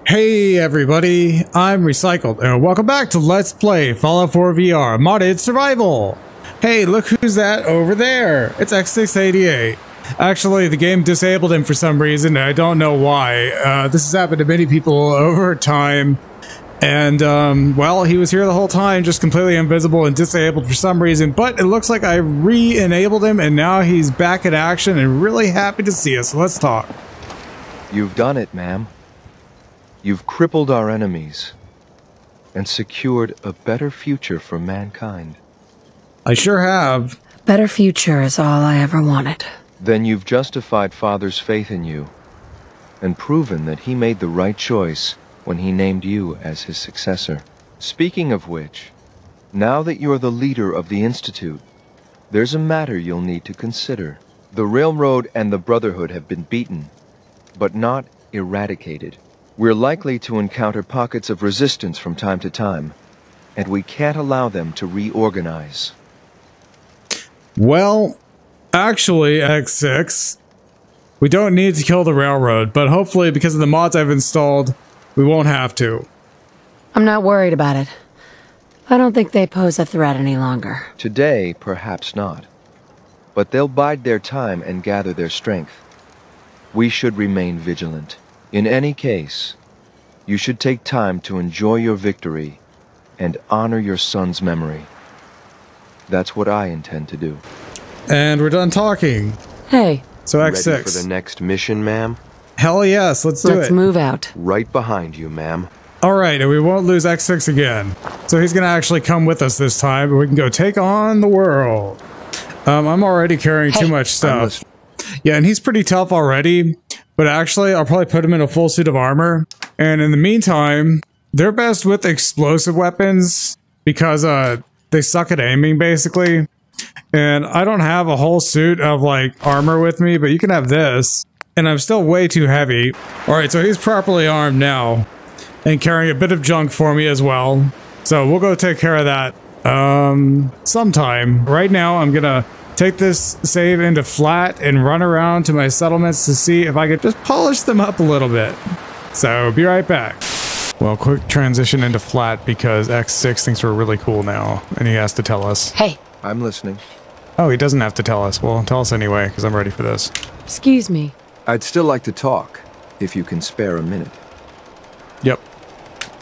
Hey everybody, I'm Recycled, and welcome back to Let's Play Fallout 4 VR Modded Survival! Hey, look who's that over there! It's X6-88. Actually, the game disabled him for some reason, and I don't know why. This has happened to many people over time, and, well, he was here the whole time, just completely invisible and disabled for some reason, but it looks like I re-enabled him, and now he's back in action and really happy to see us, so let's talk. You've done it, ma'am. You've crippled our enemies and secured a better future for mankind. I sure have. Better future is all I ever wanted. Then you've justified Father's faith in you and proven that he made the right choice when he named you as his successor. Speaking of which, now that you're the leader of the Institute, there's a matter you'll need to consider. The Railroad and the Brotherhood have been beaten, but not eradicated. We're likely to encounter pockets of resistance from time to time, and we can't allow them to reorganize. Well, actually, X6, we don't need to kill the Railroad, but hopefully because of the mods I've installed, we won't have to. I'm not worried about it. I don't think they pose a threat any longer. Today, perhaps not. But they'll bide their time and gather their strength. We should remain vigilant. In any case, you should take time to enjoy your victory and honor your son's memory. That's what I intend to do. And we're done talking. Hey. So X6. Ready for the next mission, ma'am? Hell yes, let's do it. Let's move out. Right behind you, ma'am. Alright, and we won't lose X6 again. So he's gonna actually come with us this time, and we can go take on the world. I'm already carrying too much stuff. Yeah, and he's pretty tough already. But actually, I'll probably put him in a full suit of armor. And in the meantime, they're best with explosive weapons because they suck at aiming, basically. And I don't have a whole suit of, like, armor with me, but you can have this. And I'm still way too heavy. Alright, so he's properly armed now. And carrying a bit of junk for me as well. So we'll go take care of that sometime. Right now, I'm gonna take this save into flat and run around to my settlements to see if I could just polish them up a little bit. So, be right back. Well, quick transition into flat because X6 thinks we're really cool now, and he has to tell us. Hey. I'm listening. Oh, he doesn't have to tell us. Well, tell us anyway, because I'm ready for this. Excuse me. I'd still like to talk, if you can spare a minute. Yep.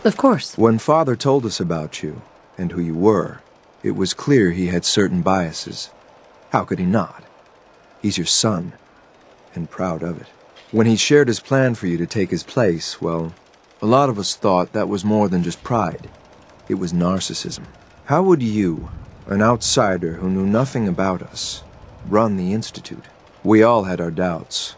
Of course. When Father told us about you, and who you were, it was clear he had certain biases. How could he not? He's your son, and proud of it. When he shared his plan for you to take his place, well, a lot of us thought that was more than just pride. It was narcissism. How would you, an outsider who knew nothing about us, run the Institute? We all had our doubts.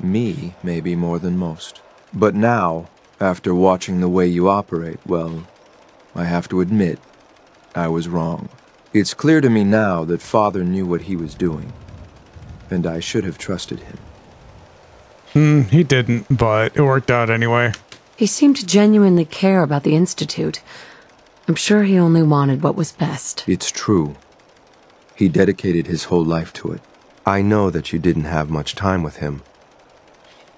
Me, maybe more than most. But now, after watching the way you operate, well, I have to admit, I was wrong. It's clear to me now that Father knew what he was doing, and I should have trusted him. He didn't, but it worked out anyway. He seemed to genuinely care about the Institute. I'm sure he only wanted what was best. It's true. He dedicated his whole life to it. I know that you didn't have much time with him,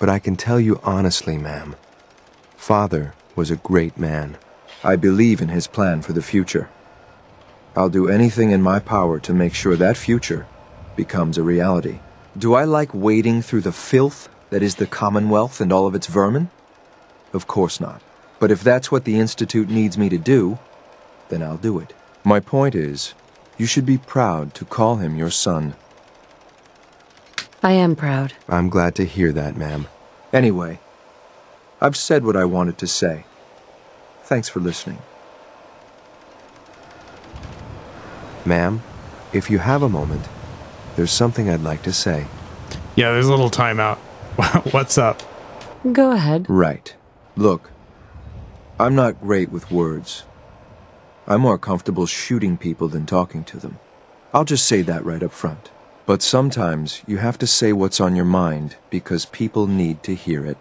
but I can tell you honestly, ma'am, Father was a great man. I believe in his plan for the future. I'll do anything in my power to make sure that future becomes a reality. Do I like wading through the filth that is the Commonwealth and all of its vermin? Of course not. But if that's what the Institute needs me to do, then I'll do it. My point is, you should be proud to call him your son. I am proud. I'm glad to hear that, ma'am. Anyway, I've said what I wanted to say. Thanks for listening. Ma'am, if you have a moment, there's something I'd like to say. Yeah, there's a little timeout. What's up? Go ahead. Right. Look, I'm not great with words. I'm more comfortable shooting people than talking to them. I'll just say that right up front. But sometimes you have to say what's on your mind because people need to hear it.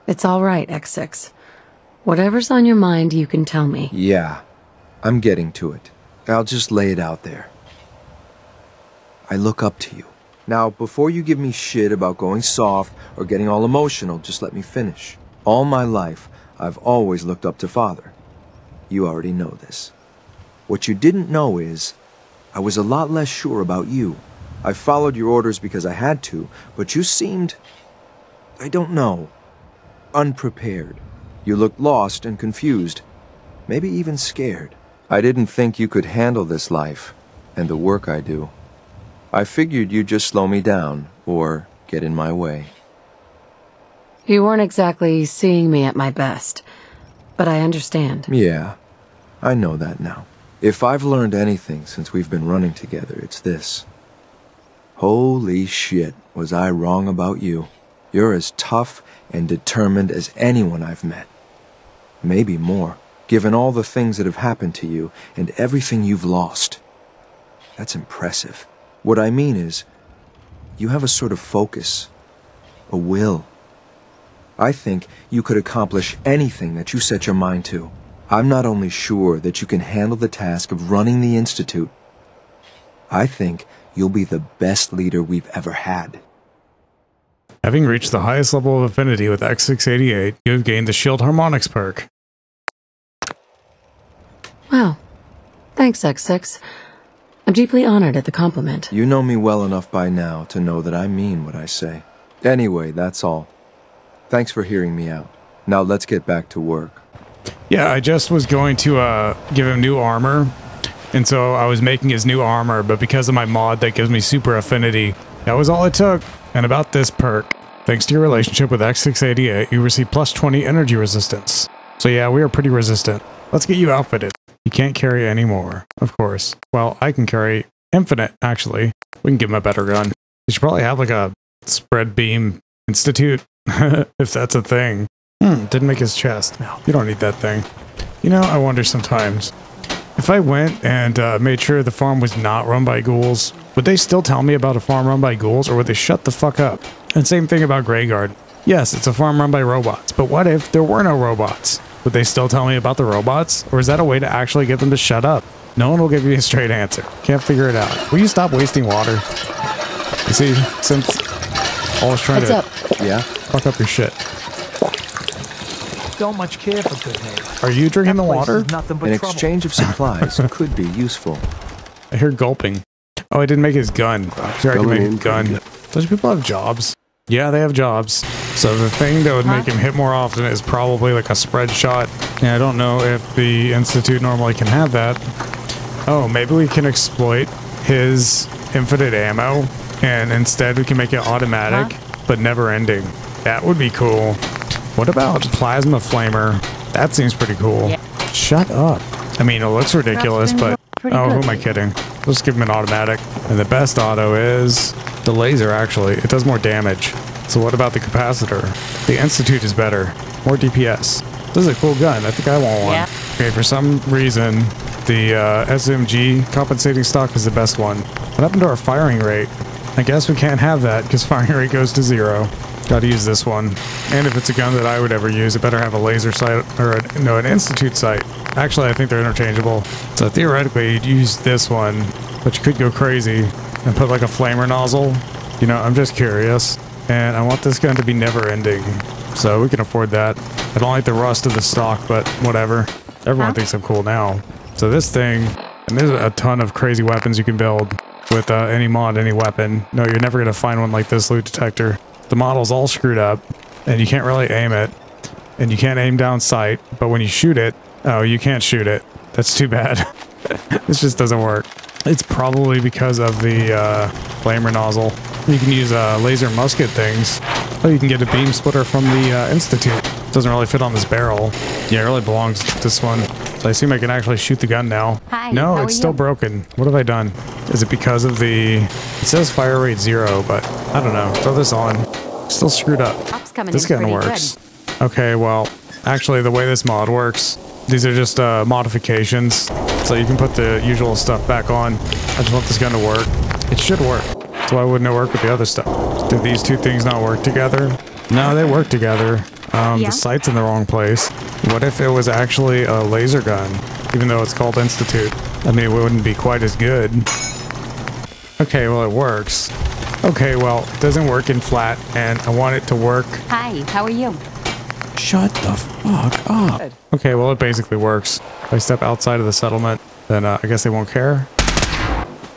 It's all right, X6. Whatever's on your mind, you can tell me. Yeah, I'm getting to it. I'll just lay it out there. I look up to you. Now, before you give me shit about going soft or getting all emotional, just let me finish. All my life, I've always looked up to Father. You already know this. What you didn't know is, I was a lot less sure about you. I followed your orders because I had to, but you seemed, I don't know, unprepared. You looked lost and confused, maybe even scared. I didn't think you could handle this life and the work I do. I figured you'd just slow me down or get in my way. You weren't exactly seeing me at my best, but I understand. Yeah, I know that now. If I've learned anything since we've been running together, it's this. Holy shit, was I wrong about you. You're as tough and determined as anyone I've met. Maybe more, given all the things that have happened to you and everything you've lost. That's impressive. What I mean is, you have a sort of focus, a will. I think you could accomplish anything that you set your mind to. I'm not only sure that you can handle the task of running the Institute, I think you'll be the best leader we've ever had. Having reached the highest level of affinity with X6-88, you have gained the Shield Harmonics perk. Wow. Thanks, X6. I'm deeply honored at the compliment. You know me well enough by now to know that I mean what I say. Anyway, that's all. Thanks for hearing me out. Now let's get back to work. Yeah, I just was going to give him new armor, and so I was making his new armor, but because of my mod that gives me super affinity, that was all it took. And about this perk, thanks to your relationship with X6-88, you receive plus 20 energy resistance. So yeah, we are pretty resistant. Let's get you outfitted. You can't carry any more, of course. Well, I can carry infinite, actually. We can give him a better gun. You should probably have like a spread beam institute, if that's a thing. Didn't make his chest. No, you don't need that thing. You know, I wonder sometimes, if I went and made sure the farm was not run by ghouls, would they still tell me about a farm run by ghouls, or would they shut the fuck up? And same thing about Greyguard. Yes, it's a farm run by robots, but what if there were no robots? Would they still tell me about the robots? Or is that a way to actually get them to shut up? No one will give you a straight answer. Can't figure it out. Will you stop wasting water? You see, since I was trying to fuck up your shit. Don't much care for good neighbor. Are you drinking the water? An exchange of supplies could be useful. I hear gulping. Oh, I didn't make his gun. I'm sure I can make a gun. Those people have jobs. Yeah, they have jobs. So the thing that would make him hit more often is probably like a spread shot. And I don't know if the Institute normally can have that. Oh, maybe we can exploit his infinite ammo, and instead we can make it automatic, but never ending. That would be cool. What about plasma flamer? That seems pretty cool. Yeah. Shut up. I mean, it looks ridiculous, but oh, who am I kidding? Let's give him an automatic. And the best auto is the laser, actually. It does more damage. So what about the capacitor? The Institute is better. More DPS. This is a cool gun. I think I want one. Yeah. Okay, for some reason, the SMG compensating stock is the best one. What happened to our firing rate? I guess we can't have that because firing rate goes to 0. Gotta use this one. And if it's a gun that I would ever use, it better have a laser sight, or an Institute sight. Actually, I think they're interchangeable. So theoretically, you'd use this one, but you could go crazy and put like a flamer nozzle. You know, I'm just curious. And I want this gun to be never ending. So we can afford that. I don't like the rust of the stock, but whatever. Everyone thinks I'm cool now. So this thing, and there's a ton of crazy weapons you can build with any mod, any weapon. No, you're never gonna find one like this loot detector. The model's all screwed up, and you can't really aim it, and you can't aim down sight, but when you shoot it, oh, you can't shoot it. That's too bad. This just doesn't work. It's probably because of the flamer nozzle. You can use laser musket things. Oh, you can get a beam splitter from the Institute. Doesn't really fit on this barrel. Yeah, it really belongs to this one. So I assume I can actually shoot the gun now. Hi, no, it's still broken. What have I done? Is it because of the... It says fire rate 0, but I don't know. Throw this on. Still screwed up. This gun works. Okay, well, actually the way this mod works, these are just modifications. So you can put the usual stuff back on. I just want this gun to work. It should work. So why wouldn't it work with the other stuff? Did these two things not work together? No, they work together. The sight's in the wrong place. What if it was actually a laser gun, even though it's called Institute? I mean, it wouldn't be quite as good. Okay, well, it works. Okay, well, it doesn't work in flat, and I want it to work. Hi, how are you? Shut the fuck up. Okay, well, it basically works. If I step outside of the settlement, then I guess they won't care.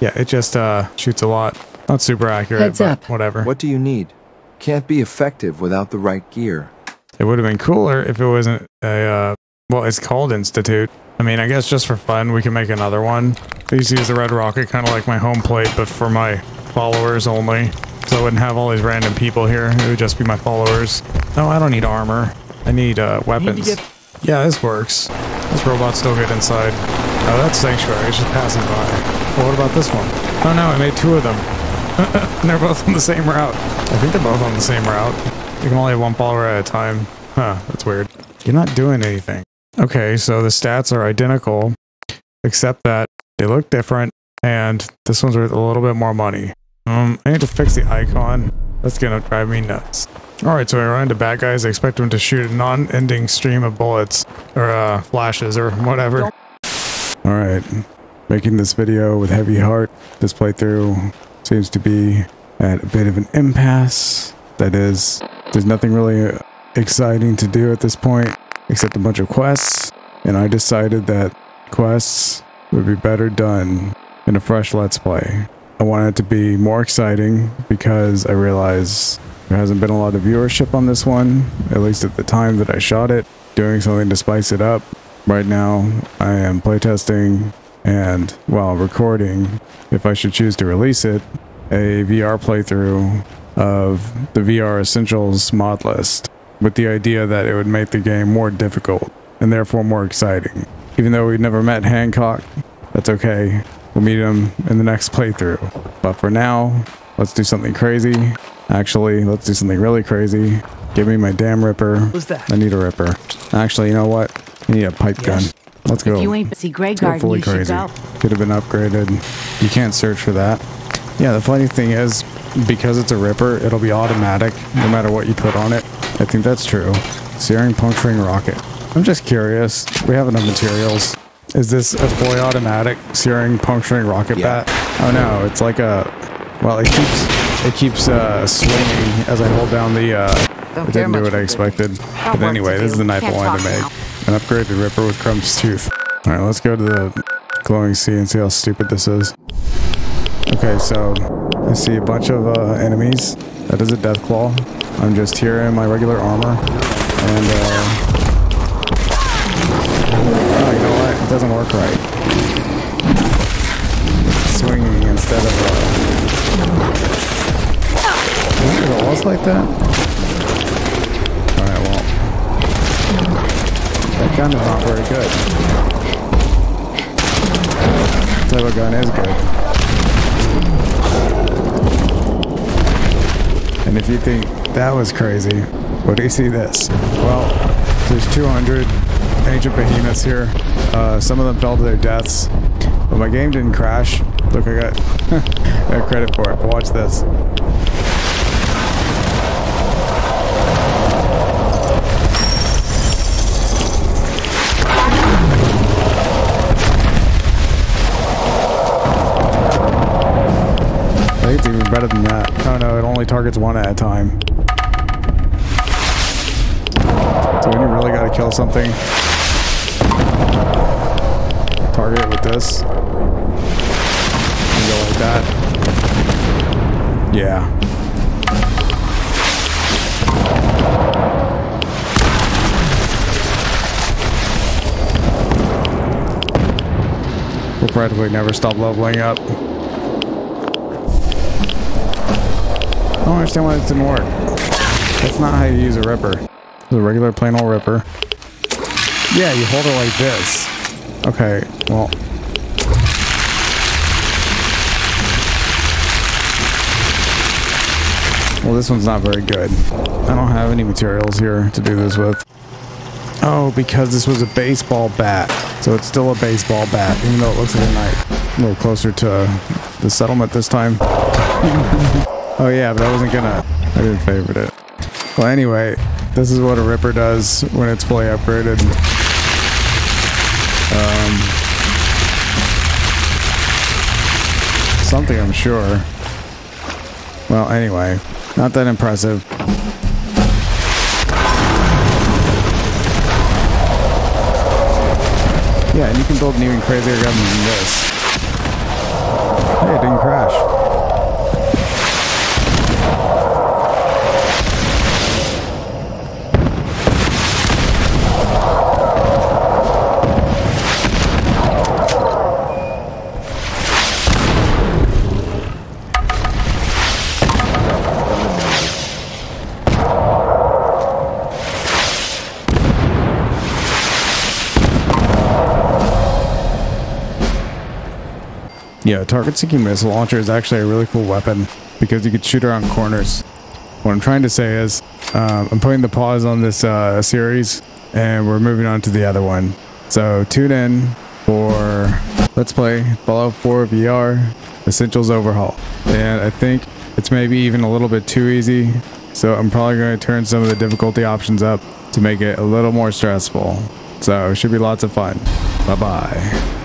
Yeah, it just shoots a lot. Not super accurate, Heads but up. whatever. What do you need? Can't be effective without the right gear. It would have been cooler if it wasn't a, well, it's called Institute. I mean, I guess just for fun, we can make another one. I used to use the red rocket, kind of like my home plate, but for my followers only. So I wouldn't have all these random people here. It would just be my followers. No, I don't need armor. I need weapons. Yeah, this works. This robot's still good inside. Oh, that's Sanctuary. It's just passing by. Well, what about this one? Oh no, I made two of them. And they're both on the same route. I think they're both on the same route. You can only have one follower at a time. Huh, that's weird. You're not doing anything. Okay, so the stats are identical, except that they look different, and this one's worth a little bit more money. I need to fix the icon. That's gonna drive me nuts. Alright, so I run into bad guys. I expect them to shoot a non-ending stream of bullets, or flashes, or whatever. Alright, making this video with heavy heart. This playthrough seems to be at a bit of an impasse. That is, there's nothing really exciting to do at this point, except a bunch of quests, and I decided that quests would be better done in a fresh Let's Play. I want it to be more exciting because I realize there hasn't been a lot of viewership on this one, at least at the time that I shot it. Doing something to spice it up. Right now, I am playtesting and, while recording, if I should choose to release it, a VR playthrough of the VR Essentials mod list, with the idea that it would make the game more difficult and therefore more exciting. Even though we've never met Hancock, that's okay. We'll meet him in the next playthrough. But for now, let's do something crazy. Actually, let's do something really crazy. Give me my damn Ripper. What's that? I need a Ripper. Actually, you know what? I need a pipe gun. Let's go. If you ain't busy Grey Let's go Garden, fully you should crazy. go. Could have been upgraded. You can't search for that. Yeah, the funny thing is, because it's a Ripper, it'll be automatic no matter what you put on it. I think that's true. Searing puncturing rocket. I'm just curious. We have enough materials. Is this a fully automatic searing puncturing rocket bat? Oh no, it's like a... Well, it keeps swinging as I hold down the... It didn't do what I expected. But anyway, this is the knife I wanted to make. An upgraded Ripper with Crumb's tooth. Alright, let's go to the glowing sea and see how stupid this is. Okay, so I see a bunch of enemies. That is a Deathclaw. I'm just here in my regular armor. And, oh, you know what? It doesn't work right. Swinging instead of, Is it always like that? Alright, well. That gun is not very good. That type of gun is good. And if you think that was crazy, what do you see this? Well, there's 200 ancient behemoths here. Some of them fell to their deaths, but my game didn't crash. Look, I got credit for it. But watch this. I think it's even better than that. Oh no, it only targets one at a time. So when you really gotta kill something, target it with this. And go like that. Yeah. We'll practically never stop leveling up. I don't understand why this didn't work. That's not how you use a Ripper. It's a regular plain old Ripper. Yeah, you hold it like this. Okay, well. Well, this one's not very good. I don't have any materials here to do this with. Oh, because this was a baseball bat. So it's still a baseball bat, even though it looks like a knife. A little closer to the settlement this time. Oh yeah, but I wasn't gonna... I didn't favorite it. Well, anyway, this is what a Ripper does when it's fully upgraded. Something, I'm sure. Well, anyway, not that impressive. Yeah, and you can build an even crazier gun than this. Hey, it didn't crash. Yeah, target-seeking missile launcher is actually a really cool weapon because you could shoot around corners. What I'm trying to say is, I'm putting the pause on this series, and we're moving on to the other one. So tune in for Let's Play Fallout 4 VR Essentials Overhaul. And I think it's maybe even a little bit too easy, so I'm probably going to turn some of the difficulty options up to make it a little more stressful. So it should be lots of fun. Bye-bye.